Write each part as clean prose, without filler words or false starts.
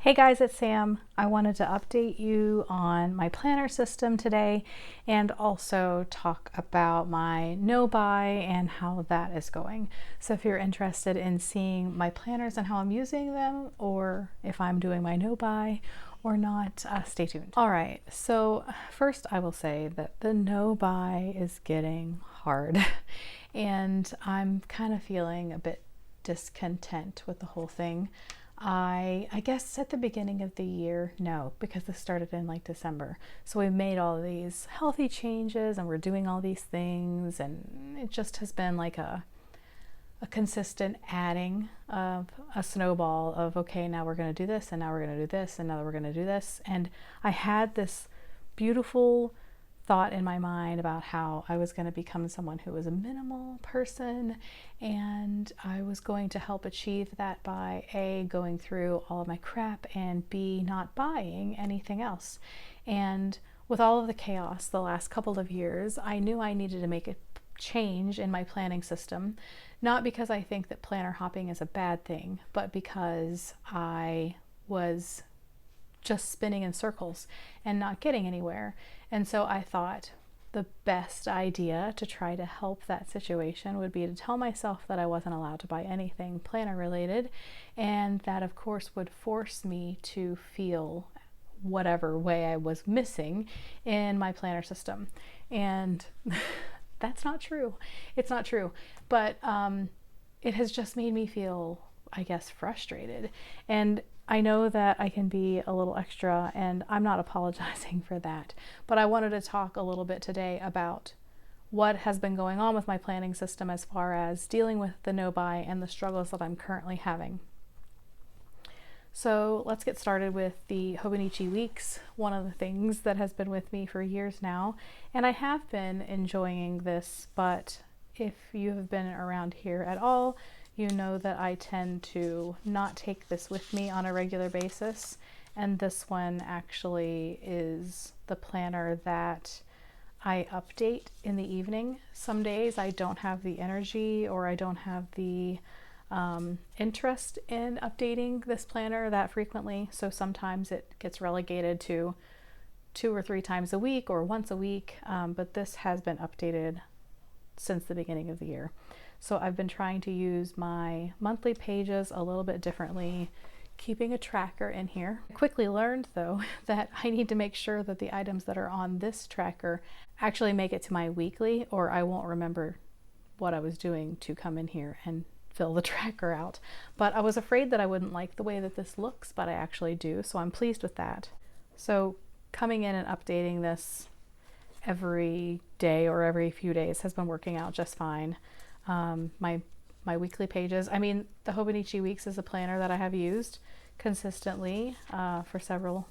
Hey guys, it's Sam. I wanted to update you on my planner system today and also talk about my no-buy and how that is going. So if you're interested in seeing my planners and how I'm using them, or if I'm doing my no-buy or not, stay tuned. All right, so first I will say that the no-buy is getting hard and I'm kind of feeling a bit discontent with the whole thing. I guess at the beginning of the year, no, because this started in like December. So we made all these healthy changes and we're doing all these things, and it just has been like a consistent adding of a snowball of, okay, now we're going to do this, and now we're going to do this, and now we're going to do this. And I had this beautiful thought in my mind about how I was going to become someone who was a minimal person, and I was going to help achieve that by A, going through all of my crap, and B, not buying anything else. And with all of the chaos the last couple of years, I knew I needed to make a change in my planning system, not because I think that planner hopping is a bad thing, but because I was just spinning in circles and not getting anywhere. And so I thought the best idea to try to help that situation would be to tell myself that I wasn't allowed to buy anything planner related, and that of course would force me to feel whatever way I was missing in my planner system. And that's not true. It's not true. But it has just made me feel, I guess, frustrated. And I know that I can be a little extra, and I'm not apologizing for that, but I wanted to talk a little bit today about what has been going on with my planning system as far as dealing with the no-buy and the struggles that I'm currently having. So let's get started with the Hobonichi weeks, one of the things that has been with me for years now, and I have been enjoying this, but if you have been around here at all, you know that I tend to not take this with me on a regular basis, and this one actually is the planner that I update in the evening. Some days I don't have the energy, or I don't have the interest in updating this planner that frequently, so sometimes it gets relegated to 2 or 3 times a week or once a week, but this has been updated since the beginning of the year. So I've been trying to use my monthly pages a little bit differently, keeping a tracker in here. I quickly learned though that I need to make sure that the items that are on this tracker actually make it to my weekly, or I won't remember what I was doing to come in here and fill the tracker out. But I was afraid that I wouldn't like the way that this looks, but I actually do, so I'm pleased with that. So coming in and updating this every day or every few days has been working out just fine. My weekly pages, I mean, the Hobonichi Weeks is a planner that I have used consistently for several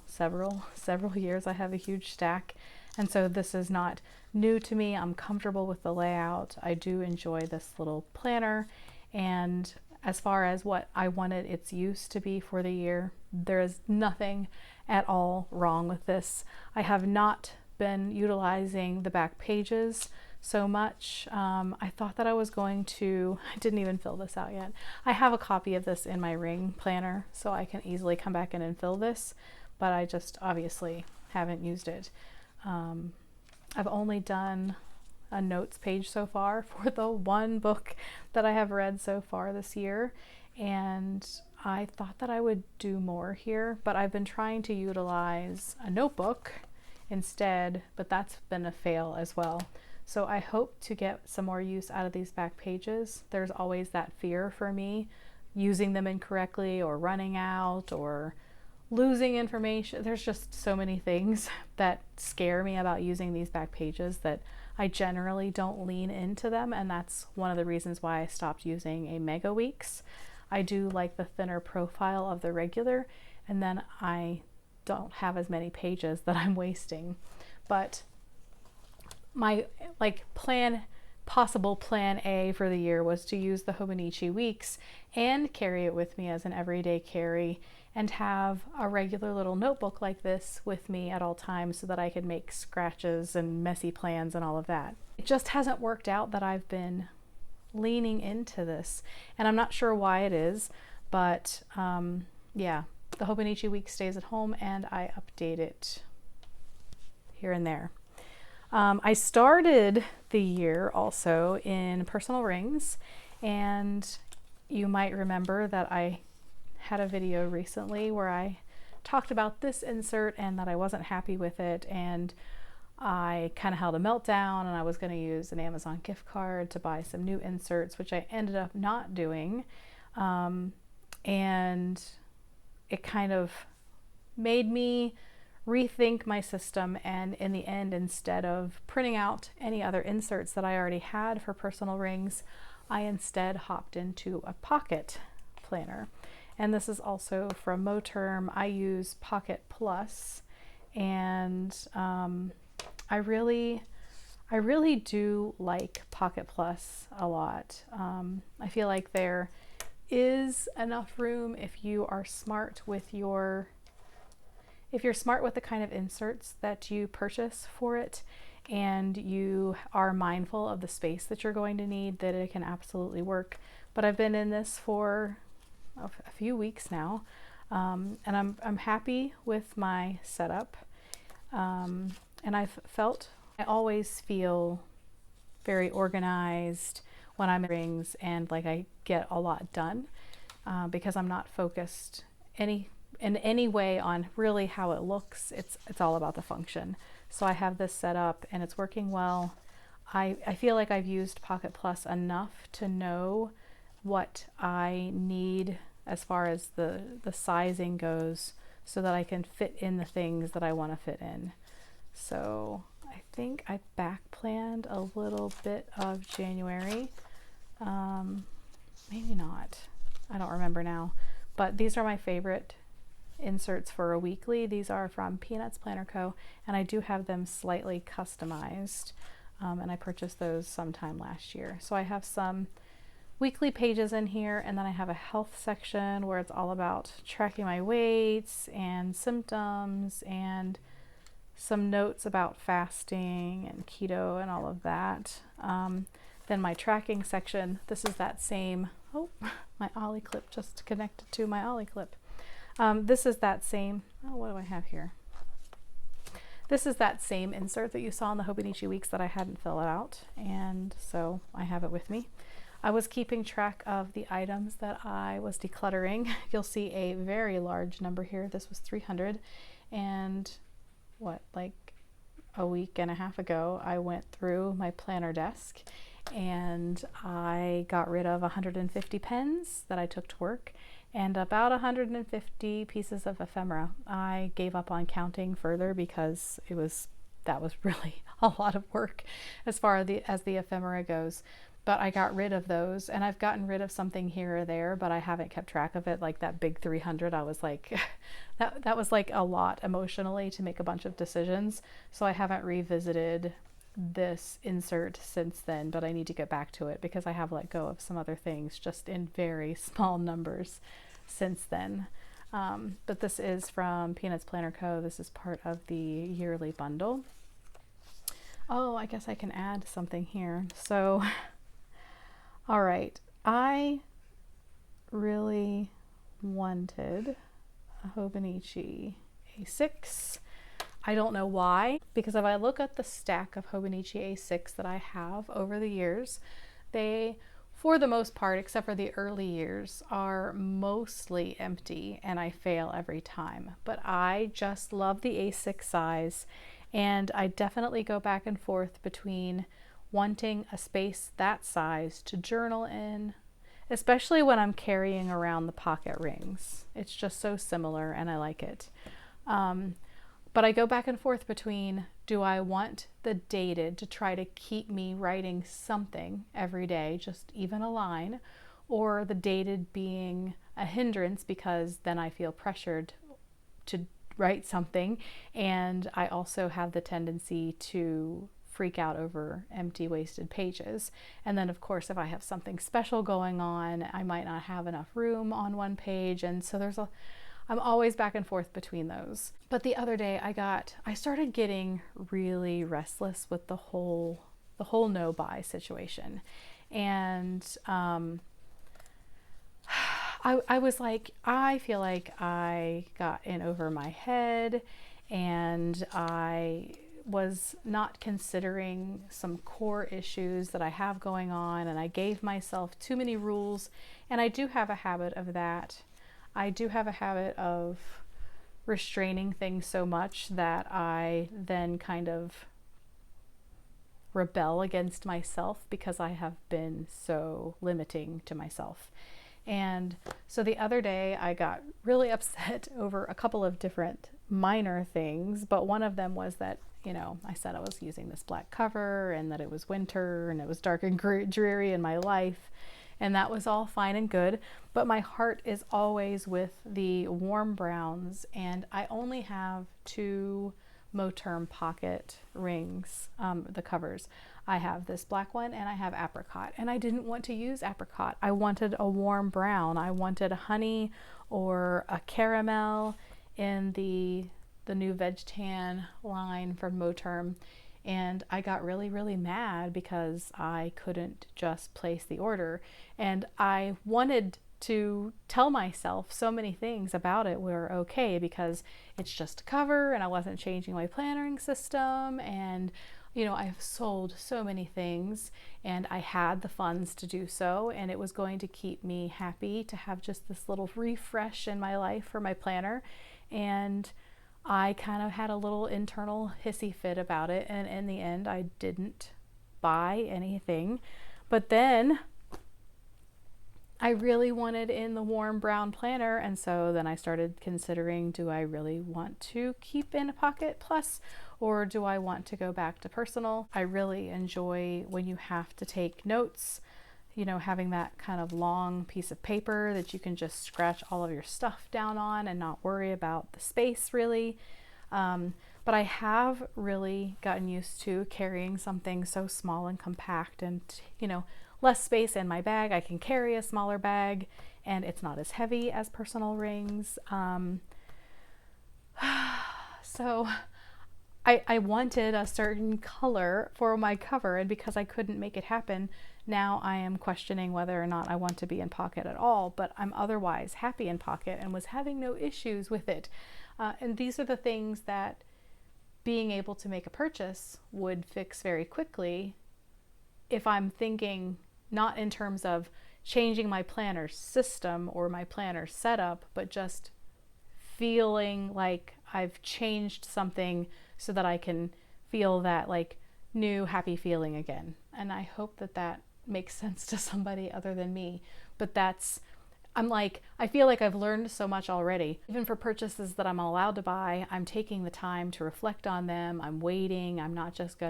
years. I have a huge stack, and so this is not new to me. I'm comfortable with the layout. I do enjoy this little planner, and as far as what I wanted its use to be for the year, there is nothing at all wrong with this. I have not been utilizing the back pages so much. I thought that I was going to, I didn't even fill this out yet. I have a copy of this in my ring planner, so I can easily come back in and fill this, but I just obviously haven't used it. I've only done a notes page so far for the one book that I have read so far this year, and I thought that I would do more here, but I've been trying to utilize a notebook instead, but that's been a fail as well. So I hope to get some more use out of these back pages. There's always that fear for me, using them incorrectly or running out or losing information. There's just so many things that scare me about using these back pages that I generally don't lean into them, and that's one of the reasons why I stopped using a Mega Weeks. I do like the thinner profile of the regular, and then I don't have as many pages that I'm wasting. But my possible plan A for the year was to use the Hobonichi Weeks and carry it with me as an everyday carry, and have a regular little notebook like this with me at all times so that I could make scratches and messy plans and all of that. It just hasn't worked out that I've been leaning into this, and I'm not sure why it is, but yeah, the Hobonichi week stays at home and I update it here and there. I started the year also in personal rings, and you might remember that I had a video recently where I talked about this insert and that I wasn't happy with it, and I kind of held a meltdown, and I was going to use an Amazon gift card to buy some new inserts, which I ended up not doing. And it kind of made me rethink my system, and in the end, instead of printing out any other inserts that I already had for personal rings, I instead hopped into a pocket planner. And this is also from Moterm. I use Pocket Plus, and I really do like Pocket Plus a lot. I feel like there is enough room if you are smart with if you're smart with the kind of inserts that you purchase for it, and you are mindful of the space that you're going to need, that it can absolutely work. But I've been in this for a few weeks now, and I'm happy with my setup. And I always feel very organized when I'm in rings, and like I get a lot done because I'm not focused in any way on really how it looks. It's all about the function. So I have this set up and it's working well. I feel like I've used Pocket Plus enough to know what I need as far as the sizing goes, so that I can fit in the things that I want to fit in. So I think I back planned a little bit of January. Maybe not. I don't remember now. But these are my favorite inserts for a weekly. These are from Peanuts Planner Co. And I do have them slightly customized. And I purchased those sometime last year. So I have some weekly pages in here, and then I have a health section where it's all about tracking my weights and symptoms, and some notes about fasting and keto and all of that. Then my tracking section, this is that same, oh, my ollie clip just connected to my ollie clip. This is that same, oh, what do I have here? This is that same insert that you saw in the Hobonichi weeks that I hadn't filled out, and so I have it with me. I was keeping track of the items that I was decluttering. You'll see a very large number here. This was 300, and like a week and a half ago, I went through my planner desk and I got rid of 150 pens that I took to work and about 150 pieces of ephemera. I gave up on counting further because that was really a lot of work as far as the ephemera goes. But I got rid of those, and I've gotten rid of something here or there, but I haven't kept track of it. Like that big 300, I was like, that was like a lot emotionally to make a bunch of decisions. So I haven't revisited this insert since then, but I need to get back to it because I have let go of some other things just in very small numbers since then. But this is from Peanuts Planner Co. This is part of the yearly bundle. Oh, I guess I can add something here. So, all right, I really wanted a Hobonichi A6. I don't know why, because if I look at the stack of Hobonichi A6 that I have over the years, they, for the most part, except for the early years, are mostly empty, and I fail every time. But I just love the A6 size, and I definitely go back and forth between wanting a space that size to journal in, especially when I'm carrying around the pocket rings. It's just so similar and I like it. But I go back and forth between, do I want the dated to try to keep me writing something every day, just even a line, or the dated being a hindrance because then I feel pressured to write something, and I also have the tendency to freak out over empty, wasted pages. And then of course, if I have something special going on, I might not have enough room on one page, and so I'm always back and forth between those. But the other day I started getting really restless with the whole no buy situation. And I was like, I feel like I got in over my head, and I was not considering some core issues that I have going on, and I gave myself too many rules. And I do have a habit of that. I do have a habit of restraining things so much that I then kind of rebel against myself because I have been so limiting to myself. And so the other day I got really upset over a couple of different minor things, but one of them was that, you know, I said I was using this black cover and that it was winter and it was dark and dreary in my life, and that was all fine and good, but my heart is always with the warm browns, and I only have 2 Moterm pocket rings, the covers. I have this black one and I have apricot, and I didn't want to use apricot. I wanted a warm brown. I wanted a honey or a caramel in the new veg tan line from Moterm, and I got really mad because I couldn't just place the order, and I wanted to tell myself so many things about it were okay because it's just a cover and I wasn't changing my plannering system, and you know, I've sold so many things and I had the funds to do so, and it was going to keep me happy to have just this little refresh in my life for my planner. And I kind of had a little internal hissy fit about it, and in the end I didn't buy anything. But then I really wanted in the warm brown planner, and so then I started considering, do I really want to keep in a Pocket Plus, or do I want to go back to personal? I really enjoy when you have to take notes, you know, having that kind of long piece of paper that you can just scratch all of your stuff down on and not worry about the space really. But I have really gotten used to carrying something so small and compact and, you know, less space in my bag. I can carry a smaller bag and it's not as heavy as personal rings. So I wanted a certain color for my cover, and because I couldn't make it happen, now I am questioning whether or not I want to be in Pocket at all, but I'm otherwise happy in Pocket and was having no issues with it. And these are the things that being able to make a purchase would fix very quickly if I'm thinking not in terms of changing my planner system or my planner setup, but just feeling like I've changed something so that I can feel that like new happy feeling again. And I hope that that makes sense to somebody other than me. But I'm like, I feel like I've learned so much already. Even for purchases that I'm allowed to buy, I'm taking the time to reflect on them. I'm waiting. I'm not just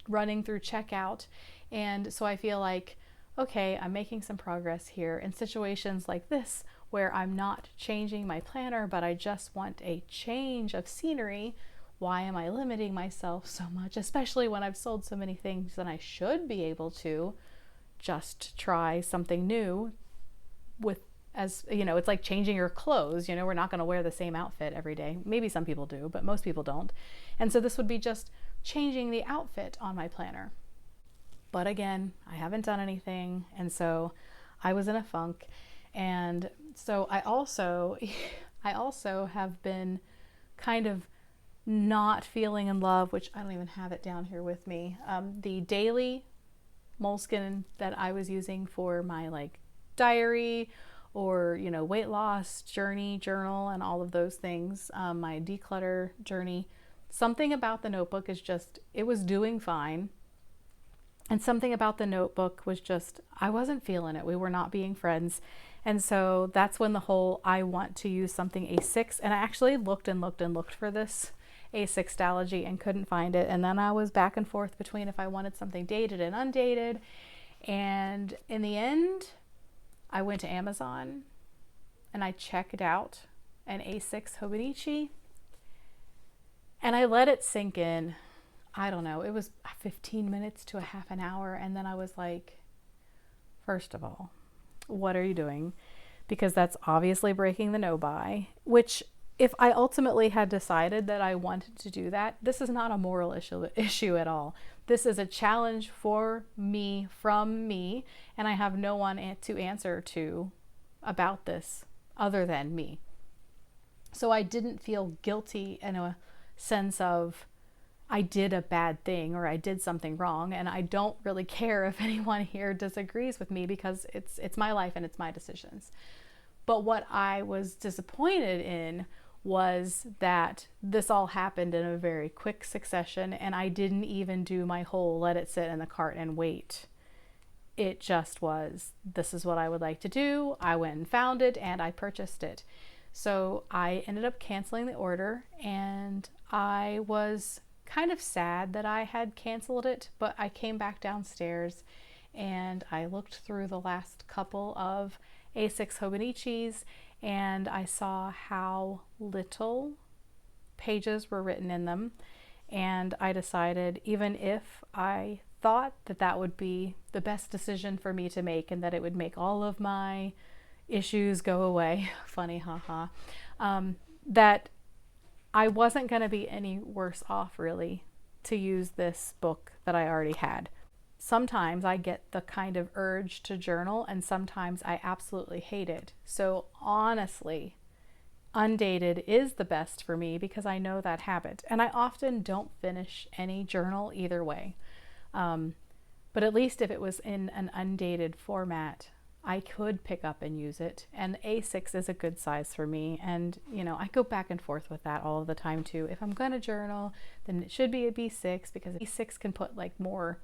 running through checkout. And so I feel like, okay, I'm making some progress here in situations like this where I'm not changing my planner, but I just want a change of scenery. Why am I limiting myself so much, especially when I've sold so many things and I should be able to just try something new with, as you know, it's like changing your clothes. You know, we're not going to wear the same outfit every day. Maybe some people do, but most people don't. And so this would be just changing the outfit on my planner. But again, I haven't done anything, and so I was in a funk. And so I also have been kind of not feeling in love, which I don't even have it down here with me. The daily moleskin that I was using for my like diary or, you know, weight loss journal and all of those things, my declutter journey, something about the notebook is just, it was doing fine. And something about the notebook was just, I wasn't feeling it. We were not being friends. And so that's when the whole, I want to use something A6. And I actually looked for this A6 Stalogy and couldn't find it. And then I was back and forth between if I wanted something dated and undated. And in the end, I went to Amazon and I checked out an A6 Hobonichi. And I let it sink in. I don't know, it was 15 minutes to a half an hour. And then I was like, first of all, what are you doing? Because that's obviously breaking the no buy, which if I ultimately had decided that I wanted to do that, this is not a moral issue at all. This is a challenge for me, from me, and I have no one to answer to about this other than me. So I didn't feel guilty in a sense of I did a bad thing or I did something wrong, and I don't really care if anyone here disagrees with me because it's my life and it's my decisions. But what I was disappointed in was that this all happened in a very quick succession, and I didn't even do my whole let it sit in the cart and wait. It just was, this is what I would like to do. I went and found it and I purchased it. So I ended up canceling the order, and I was kind of sad that I had canceled it, but I came back downstairs and I looked through the last couple of A6 Hobonichis, and I saw how little pages were written in them, and I decided, even if I thought that that would be the best decision for me to make and that it would make all of my issues go away, funny, haha, that I wasn't going to be any worse off really to use this book that I already had. Sometimes I get the kind of urge to journal, and sometimes I absolutely hate it. So honestly, undated is the best for me because I know that habit. And I often don't finish any journal either way. But at least if it was in an undated format, I could pick up and use it. And A6 is a good size for me. And, you know, I go back and forth with that all of the time too. If I'm going to journal, then it should be a B6 because B6 can put like more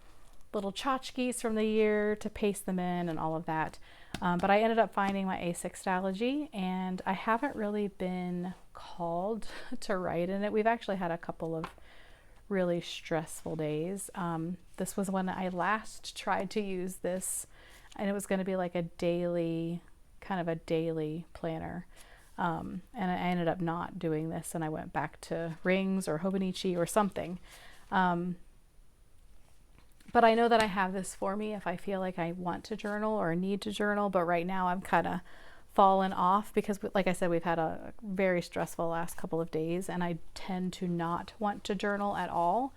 little tchotchkes from the year to paste them in and all of that. But I ended up finding my A6 Stalogy, and I haven't really been called to write in it. We've actually had a couple of really stressful days. This was when I last tried to use this, and it was going to be like a daily, kind of a daily planner. And I ended up not doing this, and I went back to Rings or Hobonichi or something. But I know that I have this for me if I feel like I want to journal or need to journal. But right now I'm kind of fallen off because, like I said, we've had a very stressful last couple of days, and I tend to not want to journal at all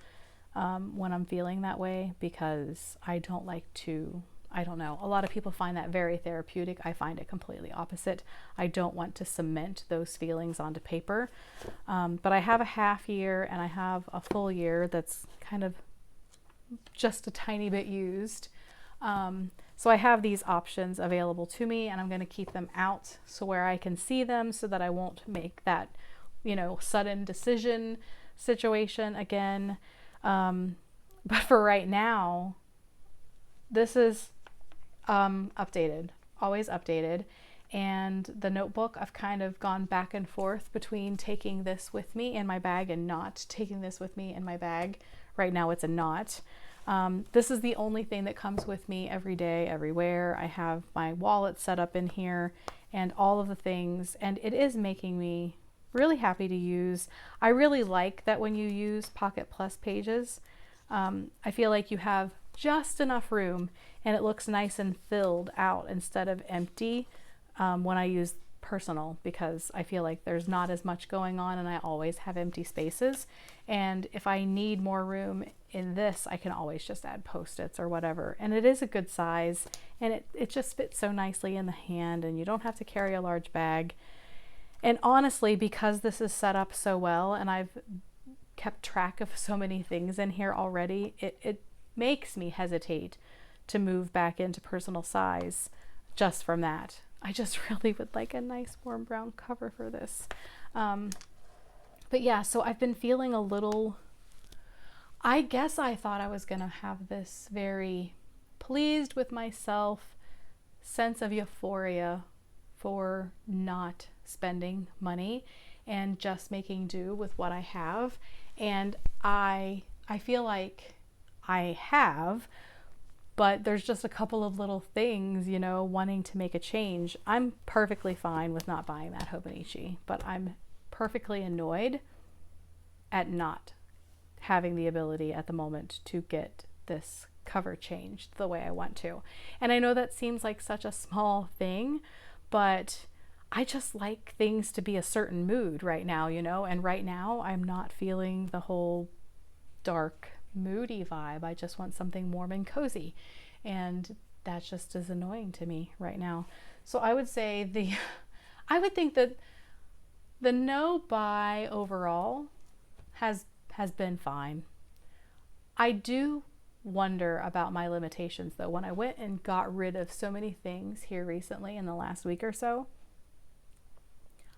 when I'm feeling that way because I don't like to, I don't know. A lot of people find that very therapeutic. I find it completely opposite. I don't want to cement those feelings onto paper. But I have a half year and I have a full year that's kind of just a tiny bit used. So I have these options available to me, and I'm going to keep them out so where I can see them so that I won't make that, you know, sudden decision situation again. But for right now, this is updated, always updated. And the notebook, I've kind of gone back and forth between taking this with me in my bag and not taking this with me in my bag. Right now it's a not. This is the only thing that comes with me every day, everywhere. I have my wallet set up in here and all of the things, and it is making me really happy to use. I really like that when you use Pocket Plus pages, I feel like you have just enough room and it looks nice and filled out instead of empty when I use personal, because I feel like there's not as much going on and I always have empty spaces. And if I need more room in this, I can always just add post-its or whatever. And it is a good size, and it just fits so nicely in the hand, and you don't have to carry a large bag. And honestly, because this is set up so well and I've kept track of so many things in here already, it makes me hesitate to move back into personal size just from that. I just really would like a nice warm brown cover for this. But yeah, so I've been feeling a little, I guess I thought I was gonna have this very pleased with myself sense of euphoria for not spending money and just making do with what I have. And I feel like I have, but there's just a couple of little things, you know, wanting to make a change. I'm perfectly fine with not buying that Hobonichi, but I'm perfectly annoyed at not having the ability at the moment to get this cover changed the way I want to. And I know that seems like such a small thing, but I just like things to be a certain mood right now, you know, and right now I'm not feeling the whole dark, moody vibe. I just want something warm and cozy, and that just is annoying to me right now. So I would say I would think that the no buy overall has been fine. I do wonder about my limitations though. When I went and got rid of so many things here recently in the last week or so,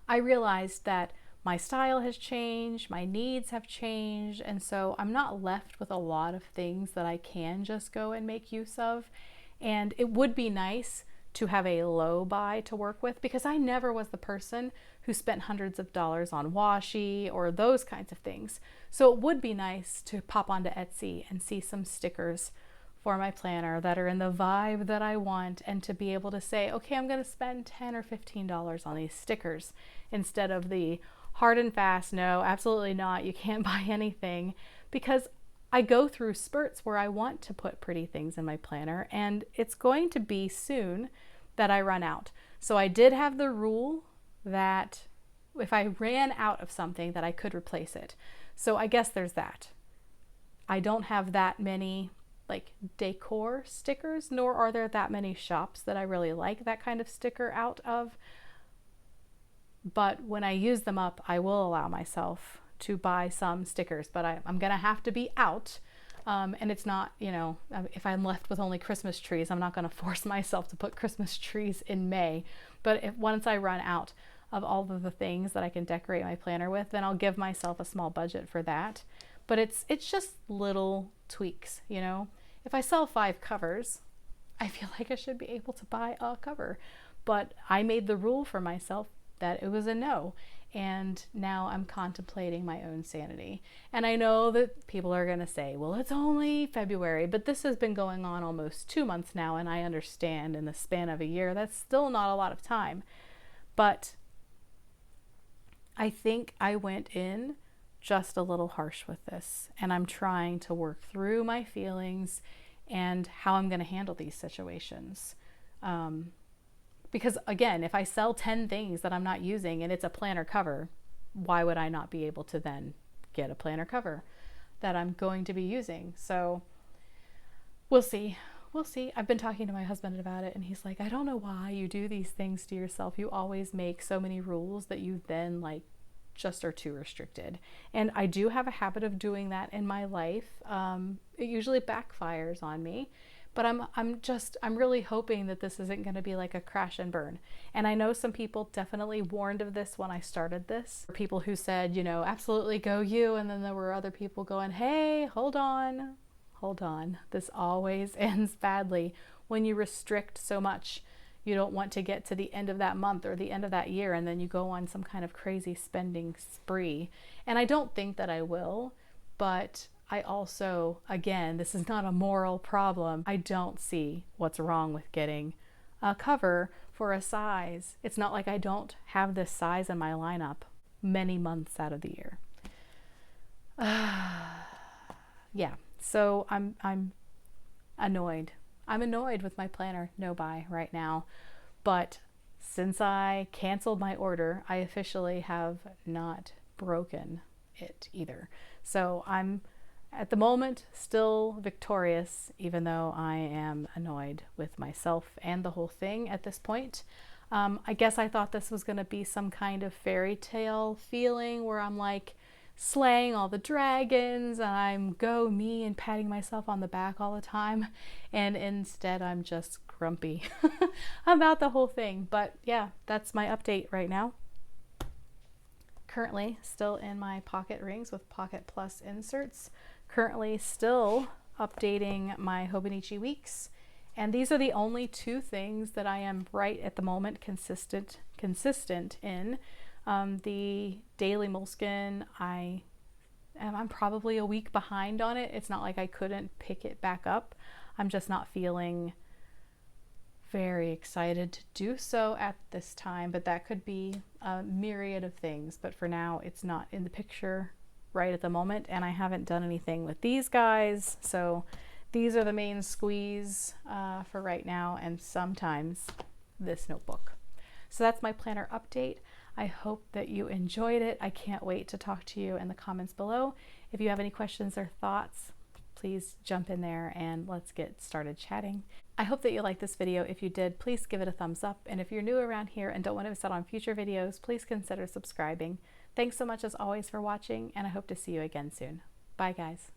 I realized that my style has changed, my needs have changed, and so I'm not left with a lot of things that I can just go and make use of. And it would be nice to have a low buy to work with, because I never was the person who spent hundreds of dollars on washi or those kinds of things. So it would be nice to pop onto Etsy and see some stickers for my planner that are in the vibe that I want, and to be able to say, okay, I'm going to spend $10 or $15 on these stickers instead of the hard and fast, no, absolutely not, you can't buy anything, because I go through spurts where I want to put pretty things in my planner, and it's going to be soon that I run out. So I did have the rule that if I ran out of something that I could replace it. So I guess there's that. I don't have that many like decor stickers, nor are there that many shops that I really like that kind of sticker out of. But when I use them up, I will allow myself to buy some stickers, but I'm gonna have to be out. And it's not, you know, if I'm left with only Christmas trees, I'm not gonna force myself to put Christmas trees in May. But once I run out of all of the things that I can decorate my planner with, then I'll give myself a small budget for that. But it's just little tweaks, you know. If I sell 5 covers, I feel like I should be able to buy a cover. But I made the rule for myself that it was a no. And now I'm contemplating my own sanity. And I know that people are going to say, well, it's only February, but this has been going on almost 2 months now. And I understand in the span of a year, that's still not a lot of time. But I think I went in just a little harsh with this. And I'm trying to work through my feelings and how I'm going to handle these situations. Because again, if I sell 10 things that I'm not using and it's a planner cover, why would I not be able to then get a planner cover that I'm going to be using? So we'll see. We'll see. I've been talking to my husband about it, and he's like, I don't know why you do these things to yourself. You always make so many rules that you then like just are too restricted. And I do have a habit of doing that in my life. It usually backfires on me. But I'm really hoping that this isn't going to be like a crash and burn. And I know some people definitely warned of this when I started this. People who said, you know, absolutely go you. And then there were other people going, hey, hold on. This always ends badly when you restrict so much. You don't want to get to the end of that month or the end of that year, and then you go on some kind of crazy spending spree. And I don't think that I will, but I also, again, this is not a moral problem. I don't see what's wrong with getting a cover for a size. It's not like I don't have this size in my lineup many months out of the year. Yeah, so I'm annoyed. I'm annoyed with my planner no buy right now. But since I canceled my order, I officially have not broken it either. So I'm at the moment still victorious, even though I am annoyed with myself and the whole thing at this point. I guess I thought this was going to be some kind of fairy tale feeling where I'm like slaying all the dragons and I'm go me and patting myself on the back all the time, and instead I'm just grumpy about the whole thing. But yeah, that's my update right now. Currently still in my pocket rings with Pocket Plus inserts. Currently still updating my Hobonichi weeks, and these are the only 2 things that I am right at the moment consistent in. The daily moleskin, I'm probably a week behind on it. It's not like I couldn't pick it back up. I'm just not feeling very excited to do so at this time, but that could be a myriad of things. But for now, it's not in the picture right at the moment, and I haven't done anything with these guys. So these are the main squeeze for right now, and sometimes this notebook. So that's my planner update. I hope that you enjoyed it. I can't wait to talk to you in the comments below. If you have any questions or thoughts, please jump in there and let's get started chatting. I hope that you liked this video. If you did, please give it a thumbs up. And if you're new around here and don't want to miss out on future videos, please consider subscribing. Thanks so much as always for watching, and I hope to see you again soon. Bye guys.